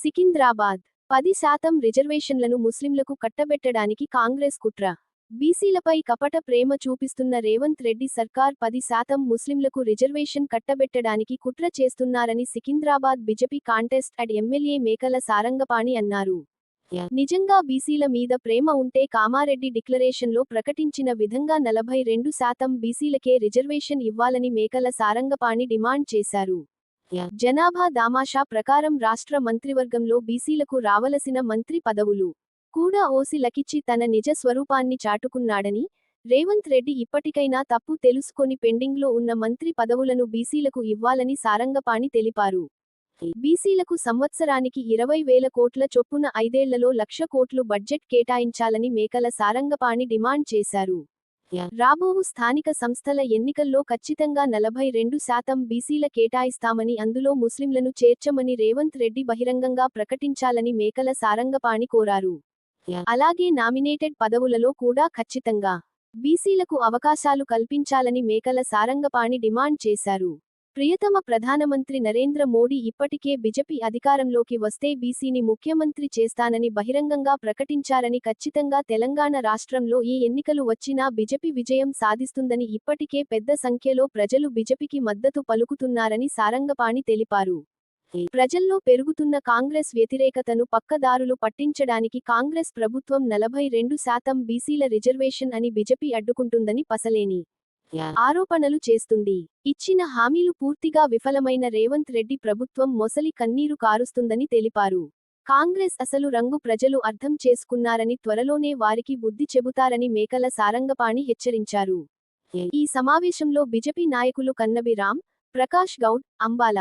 సికింద్రాబాద్ 10% రిజర్వేషన్లను ముస్లింలకు కట్టబెట్టడానికి కాంగ్రెస్ కుట్ర. బీసీలపై కపట ప్రేమ చూపిస్తున్న రేవంత్ రెడ్డి సర్కార్ 10% ముస్లింలకు రిజర్వేషన్ కట్టబెట్టడానికి కుట్ర చేస్తున్నారని సికింద్రాబాద్ బీజేపీ కాంటెస్ట్ అడ్ ఎమ్మెల్యే మేకల సారంగపాణి అన్నారు. నిజంగా బీసీల మీద ప్రేమ ఉంటే కామారెడ్డి డిక్లరేషన్లో ప్రకటించిన విధంగా 42% బీసీలకే రిజర్వేషన్ ఇవ్వాలని మేకల సారంగపాణి డిమాండ్ చేశారు. జనాభా దామాషా ప్రకారం రాష్ట్ర మంత్రివర్గంలో బీసీలకు రావలసిన మంత్రి పదవులు కూడా ఓసి లకిచ్చి తన నిజ స్వరూపాన్ని చాటుకున్నాడని, రేవంత్ రెడ్డి ఇప్పటికైనా తప్పు తెలుసుకొని పెండింగ్లో ఉన్న మంత్రి పదవులను బీసీలకు ఇవ్వాలని సారంగపాణి తెలిపారు. బీసీలకు సంవత్సరానికి 20,000 కోట్ల చొప్పున 5 ఏళ్లలో 1,00,000 కోట్లు బడ్జెట్ కేటాయించాలని మేకల సారంగపాణి డిమాండ్ చేశారు. రాబోవు స్థానిక సంస్థల ఎన్నికల్లో ఖచ్చితంగా 42% బీసీల కేటాయిస్తామని, అందులో ముస్లింలను చేర్చమని రేవంత్ రెడ్డి బహిరంగంగా ప్రకటించాలని మేకల సారంగపాణి కోరారు. అలాగే నామినేటెడ్ పదవులలో కూడా ఖచ్చితంగా బీసీలకు అవకాశాలు కల్పించాలని మేకల సారంగపాణి డిమాండ్ చేశారు. ప్రియతమ ప్రధానమంత్రి నరేంద్ర మోడీ ఇప్పటికే బీజేపీ అధికారంలోకి వస్తే బీసీని ముఖ్యమంత్రి చేస్తానని బహిరంగంగా ప్రకటించారని, ఖచ్చితంగా తెలంగాణ రాష్ట్రంలో ఏ ఎన్నికలు వచ్చినా బీజేపీ విజయం సాధిస్తుందని, ఇప్పటికే పెద్ద సంఖ్యలో ప్రజలు బీజేపీకి మద్దతు పలుకుతున్నారని సారంగపాణి తెలిపారు. ప్రజల్లో పెరుగుతున్న కాంగ్రెస్ వ్యతిరేకతను పక్కదారులు పట్టించడానికి కాంగ్రెస్ ప్రభుత్వం 42% బీసీల రిజర్వేషన్ అని బీజేపీ అడ్డుకుంటుందని పసలేని ఆరోపణలు చేస్తుంది. ఇచ్చిన హామీలు పూర్తిగా విఫలమైన రేవంత్ రెడ్డి ప్రభుత్వం మొసలి కన్నీరు కారుస్తుందని తెలిపారు. కాంగ్రెస్ అసలు రంగు ప్రజలు అర్థం చేసుకున్నారని, త్వరలోనే వారికి బుద్ధి చెబుతారని మేకల సారంగపాణి హెచ్చరించారు. ఈ సమావేశంలో బీజేపీ నాయకులు కన్నబి రామ్, ప్రకాష్ గౌడ్, అంబాల